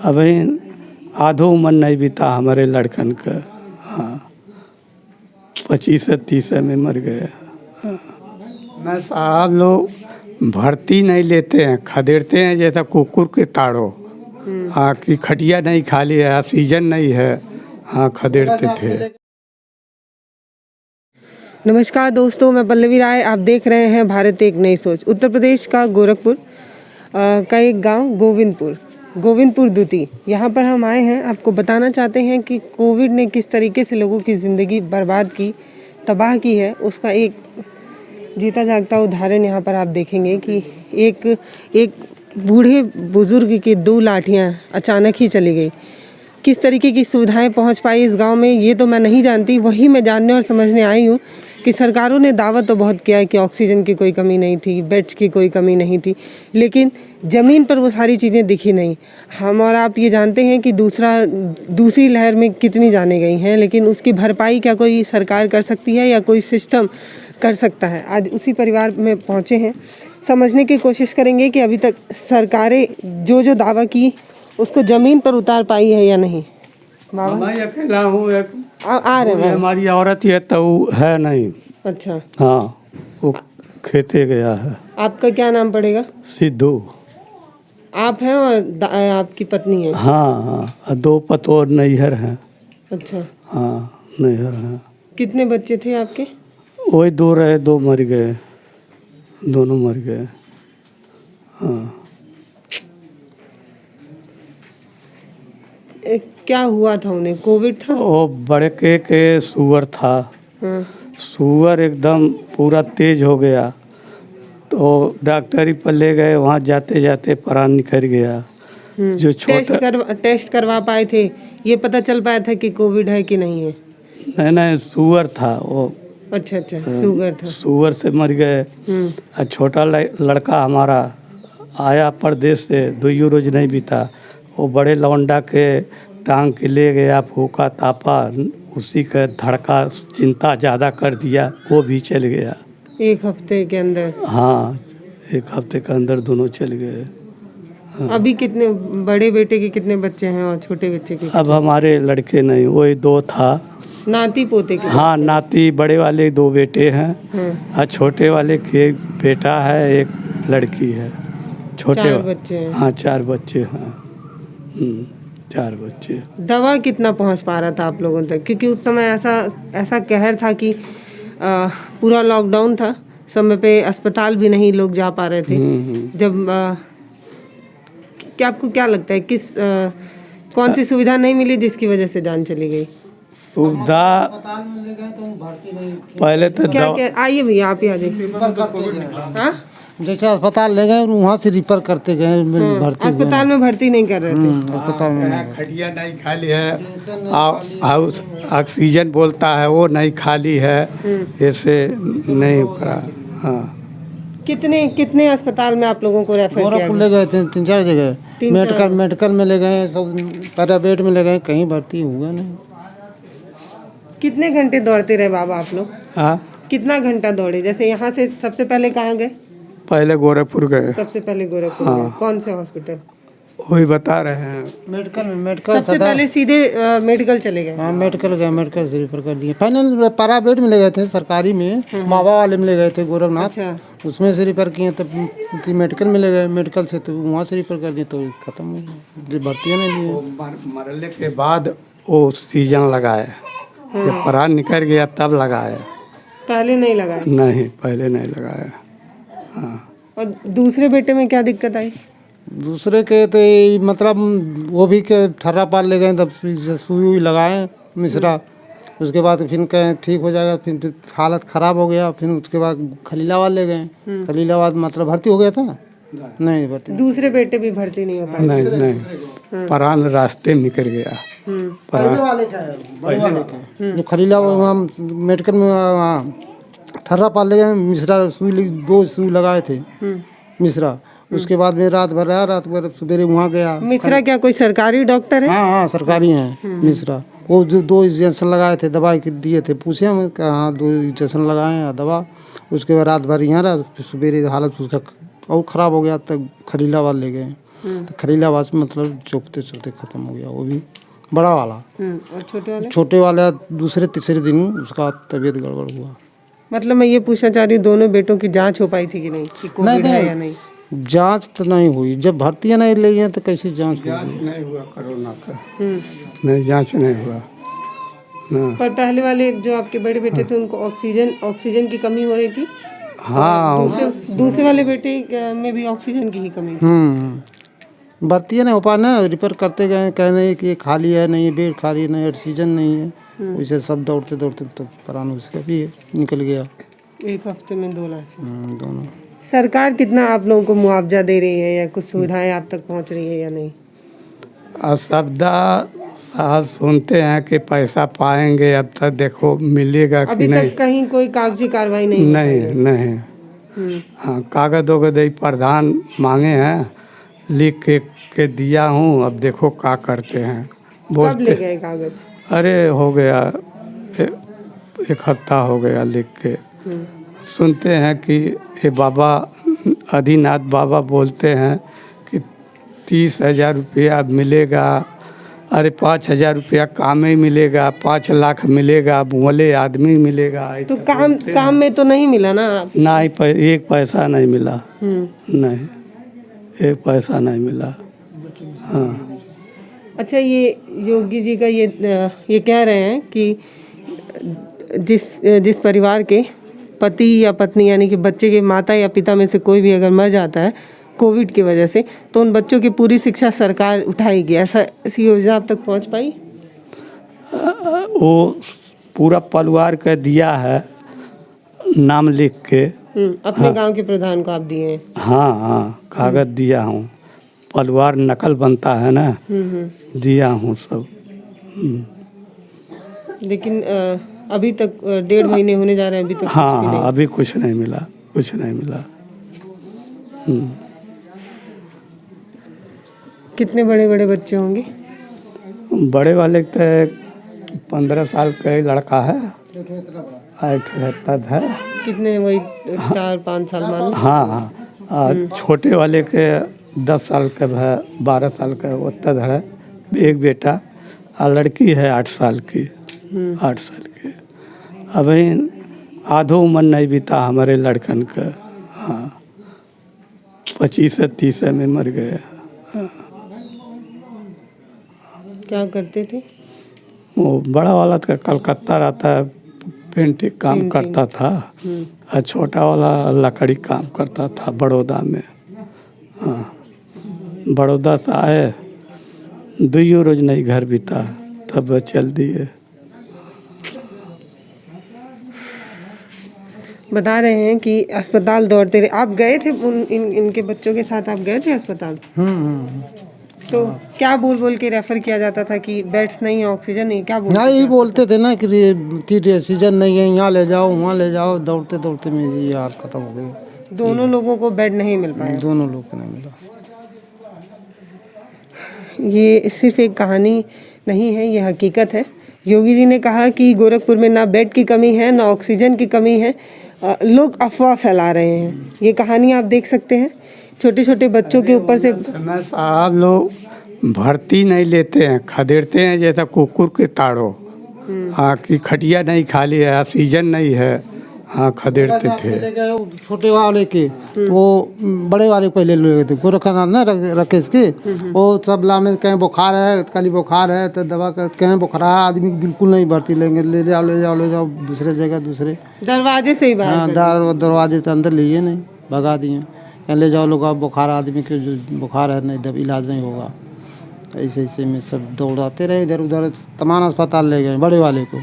अभी आधो उम्र नहीं बीता हमारे लड़कन का। हाँ, 25 से 30 में मर गए। मैं साहब लोग भर्ती नहीं लेते हैं, खदेड़ते हैं जैसा कुकुर के ताड़ो। हाँ, कि खटिया नहीं खाली है, ऑक्सीजन नहीं है। हाँ, खदेड़ते थे। नमस्कार दोस्तों, मैं पल्लवी राय। आप देख रहे हैं भारत एक नई सोच। उत्तर प्रदेश का गोरखपुर का एक गांव गोविंदपुर द्वितीय, यहाँ पर हम आए हैं। आपको बताना चाहते हैं कि कोविड ने किस तरीके से लोगों की ज़िंदगी बर्बाद की, तबाह की है। उसका एक जीता जागता उदाहरण यहाँ पर आप देखेंगे कि एक बूढ़े बुजुर्ग की 2 लाठियाँ अचानक ही चली गई। किस तरीके की सुविधाएं पहुंच पाई इस गांव में, ये तो मैं नहीं जानती। वही मैं जानने और समझने आई हूँ कि सरकारों ने दावा तो बहुत किया है कि ऑक्सीजन की कोई कमी नहीं थी, बेड्स की कोई कमी नहीं थी, लेकिन ज़मीन पर वो सारी चीज़ें दिखी नहीं। हम और आप ये जानते हैं कि दूसरी लहर में कितनी जाने गई हैं, लेकिन उसकी भरपाई क्या कोई सरकार कर सकती है या कोई सिस्टम कर सकता है? आज उसी परिवार में पहुँचे हैं, समझने की कोशिश करेंगे कि अभी तक सरकारें जो दावा की उसको ज़मीन पर उतार पाई है या नहीं। मैं अकेला हूँ, एक आ रहे हैं। हमारी औरत है तो है नहीं। अच्छा, हाँ, वो खेते गया है। आपका क्या नाम पड़ेगा? सिद्धू। आप हैं और आपकी पत्नी है? हाँ हाँ, 2 पतोर नैहर हैं। अच्छा, हाँ, नैहर हैं। कितने बच्चे थे आपके? वही 2 रहे, 2 मर गए, दोनों मर गए। हाँ। क्या हुआ था उन्हें? कोविड था? वो बड़े के शुगर था। हाँ। शुगर एकदम पूरा तेज हो गया, तो डॉक्टरी पर ले गए। वहाँ जाते जाते प्राण निकल गया। जो छोटा टेस्ट करवा पाए थे? ये पता चल पाया था कि कोविड है कि नहीं है? नहीं, शुगर था वो। अच्छा, शुगर था। शुगर से मर गए। और छोटा लड़का हमारा आया परदेश से, 2 रोज नहीं बीता, वो बड़े लौंडा के टांग के ले गया, फूका तापा, उसी का धड़का चिंता ज़्यादा कर दिया, वो भी चल गया 1 हफ्ते के अंदर। हाँ, 1 हफ्ते के अंदर दोनों चल गए। हाँ। अभी कितने बड़े बेटे के कितने बच्चे हैं और छोटे बच्चे के? अब हमारे लड़के नहीं, वही 2 था। नाती पोते के? हाँ, नाती। बड़े वाले 2 बेटे हैं और छोटे वाले के एक बेटा है, एक लड़की है। छोटे 4 बच्चे हैं? हाँ, 4 बच्चे हैं। 4 बच्चे। दवा कितना पहुंच पा रहा था आप लोगों तक? क्योंकि उस समय ऐसा कहर था कि पूरा लॉकडाउन था, समय पे अस्पताल भी नहीं लोग जा पा रहे थे। जब आपको क्या लगता है कौन सी सुविधा नहीं मिली जिसकी वजह से जान चली गई? सुविधा पहले तो क्या आइए भैया, आप ही आ जाइए। हाँ, जैसे अस्पताल ले गए वहाँ से रिफर करते गए, भर्ती अस्पताल में भर्ती नहीं कर रहे थे। अस्पताल में खटिया नहीं खाली है, ऑक्सीजन बोलता है वो नहीं खाली है, ऐसे नहीं करा। हाँ। कितने अस्पताल में आप लोगों को रेफर किया? गोरखपुर ले गए थे, 3-4 जगह। मेडिकल में ले गए, सब प्राइवेट में ले गए, कहीं भर्ती हुआ नहीं। कितने घंटे दौड़ते रहे बाबा आप लोग? हाँ, कितना घंटा दौड़े? जैसे यहाँ से सबसे पहले कहाँ गए? पहले गोरखपुर गए। सबसे पहले गोरखपुर गए। कौन से हॉस्पिटल? वही बता रहे हैं, मेडिकल सबसे पहले सीधे मेडिकल चले गए? हाँ, मेडिकल गए, मेडिकल से रिफर कर दिए। फाइनल प्राइवेट में ले गए थे, सरकारी में मावा वाले में ले गए थे, गोरखनाथ। अच्छा, उसमें से रिफर किए, तब मेडिकल में ले गए, मेडिकल से तो वहाँ से रिफर कर दिए, तो खत्म हो गया, भर्ती नहीं लिए। मरने के बाद वो सीजन लगाए, जब प्राण निकल गया तब लगाया। पहले नहीं लगाया? नहीं, पहले नहीं लगाया। हाँ। और दूसरे बेटे में क्या दिक्कत आई? दूसरे के तो मतलब वो भी के ठर्रा पाल ले गए, तब सुई लगाए मिश्रा। उसके बाद फिर कहें ठीक हो जाएगा, फिर हालत ख़राब हो गया। फिर उसके बाद खलीलाबाद ले गए। खलीलाबाद मतलब भर्ती हो गया था? नहीं भर्ती। दूसरे बेटे भी भर्ती नहीं हो पाए? नहीं, प्राण रास्ते में निकल गया। जो खलीलाबाद वहाँ मेडिकल में वहाँ ठर्रा पाल ले गए, मिश्रा सुई 2 सुई लगाए थे मिश्रा। उसके बाद में रात भर रहा, रात भर सवेरे वहाँ गया। मिश्रा क्या कोई सरकारी डॉक्टर है? हाँ, सरकारी हैं मिश्रा। वो जो 2 इंजेक्शन लगाए थे, दवाई के दिए थे, पूछे हम कहाँ 2 इंजेक्शन लगाए हैं दवा। उसके बाद रात भर यहाँ रहा, फिर सवेरे हालत उसका और ख़राब हो गया, तब खलीलाबाद ले गए। तो खलीलाबाद में मतलब चौकते चौकते ख़त्म हो गया, वो भी बड़ा वाला। और छोटे वाला दूसरे तीसरे दिन उसका तबीयत गड़बड़ हुआ। मतलब मैं ये पूछना चाह रही हूँ, दोनों बेटों की जांच हो पाई थी कि नहीं, कि कोविड है या नहीं? जांच तो नहीं हुई, जब भर्तियाँ नहीं ली हैं तो कैसे जांच जांच नहीं हुआ कोरोना का, नहीं जांच नहीं हुआ ना। पर पहले वाले जो आपके बड़े बेटे थे उनको ऑक्सीजन की कमी हो रही थी। हाँ दूसरे वाले बेटे में भी ऑक्सीजन की ही कमी थी। भर्तियाँ नहीं हो पा ना, रिपेयर करते गए, कहने कि ये खाली है नहीं, बेड खाली नहीं, ऑक्सीजन नहीं है, वैसे सब दौड़ते दौड़ते तो प्राण उसका भी निकल गया। एक हफ्ते में 2 लाख। दोनों। सरकार कितना आप लोगों को मुआवजा दे रही है या कुछ सुविधाएं आप तक पहुंच रही है या नहीं? असबदा साहब सुनते हैं कि पैसा पाएंगे, अब तक देखो मिलेगा कि अभी नहीं। तक कहीं कोई कागजी कार्रवाई नहीं हुई है। नहीं। हाँ, कागज वगैरह प्रधान मांगे हैं, लिख के दिया हूँ, अब देखो क्या करते हैं। कब ले गए कागज? अरे हो गया एक हफ्ता हो गया लिख के। सुनते हैं कि ये बाबा आदिनाथ बाबा बोलते हैं कि 30,000 रुपया मिलेगा, अरे 5,000 रुपया काम ही मिलेगा, 5 लाख मिलेगा, बोले आदमी मिलेगा। तो काम में तो नहीं मिला ना? ना ही एक पैसा नहीं मिला, नहीं एक पैसा नहीं मिला। हाँ। अच्छा, ये योगी जी का ये कह रहे हैं कि जिस परिवार के पति या पत्नी यानी कि बच्चे के माता या पिता में से कोई भी अगर मर जाता है कोविड की वजह से, तो उन बच्चों की पूरी शिक्षा सरकार उठाएगी, ऐसी योजना आप तक पहुंच पाई? वो पूरा परिवार का दिया है नाम लिख के। अपने गांव के प्रधान को आप दिए हैं? हाँ, कागज दिया हूँ, परिवार नकल बनता है ना, दिया हूँ सब। लेकिन अभी तक 1.5 महीने होने जा रहे हैं, अभी तक हाँ, अभी कुछ नहीं मिला, कुछ नहीं मिला। कितने बड़े बड़े बच्चे होंगे? बड़े वाले तो 15 साल का ही लड़का है, 78 है। कितने, वही 4-5 साल मान लो? हाँ, छोटे वाले के 10 साल का है, 12 साल का उतना है एक बेटा, और लड़की है 8 साल की, 8 साल की। अभी आधो उम्र नहीं बीता हमारे लड़कन का। हाँ, 25 से 30 में मर गए। क्या करते थे? वो बड़ा वाला तो कलकत्ता रहता है, पेंटिंग काम करता था, और छोटा वाला लकड़ी काम करता था बड़ौदा में। हाँ, बड़ौदा से आए, 2 रोज नहीं घर बीता, तब चल दिए। बता रहे हैं कि अस्पताल दौड़ते रहे। आप गए थे इनके बच्चों के साथ, आप गए थे अस्पताल? तो क्या बोल के रेफर किया जाता था कि बेड्स नहीं है, ऑक्सीजन नहीं, क्या बोलते? यही बोलते थे ना कि ऑक्सीजन नहीं है, यहाँ ले जाओ वहाँ ले जाओ, दौड़ते दौड़ते में ये हाल खत्म हो गई। दोनों लोगों को बेड नहीं मिल पाया? दोनों लोग को नहीं मिला। ये सिर्फ एक कहानी नहीं है, ये हकीकत है। योगी जी ने कहा कि गोरखपुर में ना बेड की कमी है, ना ऑक्सीजन की कमी है, लोग अफवाह फैला रहे हैं। ये कहानी आप देख सकते हैं, छोटे छोटे बच्चों के ऊपर से। साहब लोग भर्ती नहीं लेते हैं, खदेड़ते हैं जैसा कुकुर के ताड़ो। हाँ, कि खटिया नहीं खाली है, ऑक्सीजन नहीं है, हाँ खदेड़ते थे। छोटे वाले के वो बड़े वाले पहले ले गए थे, गोरखनाथ ना राकेश के, वो सब लामे कहीं बुखार है, खाली बुखार है तो दवा कहीं बुखार है, आदमी बिल्कुल नहीं भर्ती लेंगे, ले जाओ ले जाओ ले जाओ दूसरे जगह, दूसरे दरवाजे से ही बाहर। हाँ, दरवाजे से अंदर लिए नहीं, भगा दिए, कहीं ले जाओ लोग, बुखार आदमी के जो बुखार है नहीं, दब इलाज नहीं होगा। ऐसे ऐसे में सब दौड़ाते रहे इधर उधर, तमाम अस्पताल ले गए, बड़े वाले को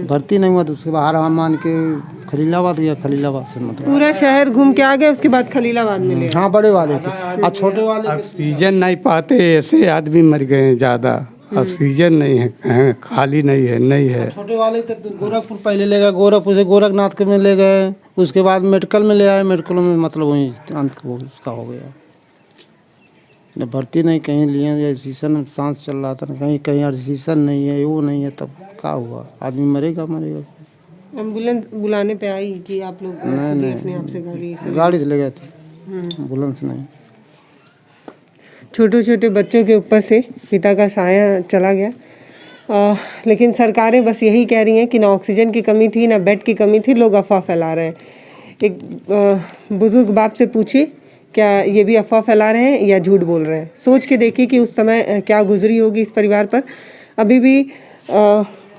भर्ती नहीं हुआ तो उसके बाहर हम मान के खलीलाबाद गया, खलीलाबाद से मतलब पूरा शहर घूम के आ गए, उसके बाद खलीलाबाद में ले। हाँ, बड़े वाले के, और छोटे वाले ऑक्सीजन नहीं पाते, ऐसे आदमी मर गए ज़्यादा। ऑक्सीजन नहीं है, खाली नहीं है, नहीं है। छोटे वाले तो गोरखपुर पहले ले गए, गोरखपुर से गोरखनाथ के में ले गए, उसके बाद मेडिकल में ले आए, मेडिकल में मतलब वहीं अंत उसका हो गया। जब भर्ती नहीं कहीं लिए, या सीजन सांस चल रहा था, कहीं कहीं सीजन नहीं है, वो नहीं है, तब क्या हुआ, आदमी मरेगा। एम्बुलेंस बुलाने पे आई कि आप लोग नहीं अपने आप से गाड़ी से ले गए थे, एम्बुलेंस नहीं। छोटे छोटे बच्चों के ऊपर से पिता का साया चला गया। लेकिन सरकारें बस यही कह रही हैं कि ना ऑक्सीजन की कमी थी, ना बेड की कमी थी, लोग अफवाह फैला रहे हैं। एक बुज़ुर्ग बाप से पूछिए, क्या ये भी अफवाह फैला रहे हैं या झूठ बोल रहे हैं? सोच के देखिए कि उस समय क्या गुजरी होगी इस परिवार पर। अभी भी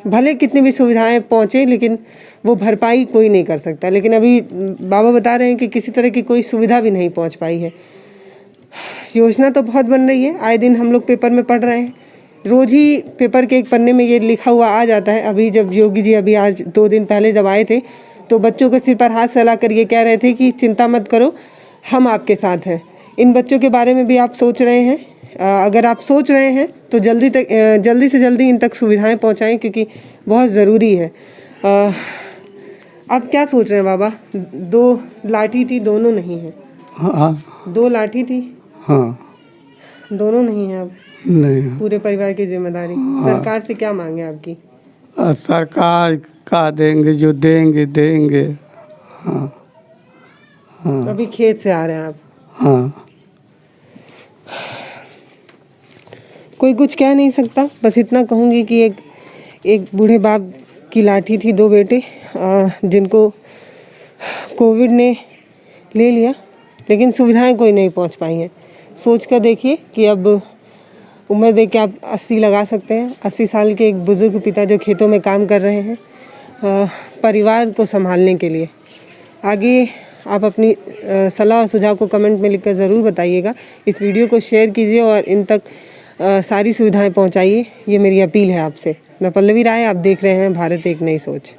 भले कितनी भी सुविधाएं पहुंचे, लेकिन वो भरपाई कोई नहीं कर सकता। लेकिन अभी बाबा बता रहे हैं कि किसी तरह की कोई सुविधा भी नहीं पहुंच पाई है। योजना तो बहुत बन रही है, आए दिन हम लोग पेपर में पढ़ रहे हैं, रोज़ ही पेपर के एक पन्ने में ये लिखा हुआ आ जाता है। अभी जब योगी जी अभी आज 2 दिन पहले जब आए थे तो बच्चों के सिर पर हाथ फैला कर ये कह रहे थे कि चिंता मत करो, हम आपके साथ हैं। इन बच्चों के बारे में भी आप सोच रहे हैं? अगर आप सोच रहे हैं तो जल्दी से जल्दी इन तक सुविधाएं पहुंचाएं, क्योंकि बहुत ज़रूरी है। आप क्या सोच रहे हैं बाबा? 2 लाठी थी, दोनों नहीं है। हाँ 2 लाठी थी, हाँ दोनों नहीं है। अब नहीं। पूरे परिवार की जिम्मेदारी सरकार से क्या मांगे आपकी? सरकार का देंगे जो देंगे। हाँ हाँ अभी खेत से आ रहे हैं आप? हाँ। कोई कुछ कह नहीं सकता, बस इतना कहूँगी कि एक बूढ़े बाप की लाठी थी, 2 बेटे जिनको कोविड ने ले लिया, लेकिन सुविधाएं कोई नहीं पहुंच पाई हैं। सोच कर देखिए कि अब उम्र देख के आप 80 लगा सकते हैं। 80 साल के एक बुज़ुर्ग पिता जो खेतों में काम कर रहे हैं परिवार को संभालने के लिए। आगे आप अपनी सलाह और सुझाव को कमेंट में लिखकर ज़रूर बताइएगा। इस वीडियो को शेयर कीजिए और इन तक सारी सुविधाएं पहुंचाइए, ये मेरी अपील है आपसे। मैं पल्लवी राय, आप देख रहे हैं भारत एक नई सोच।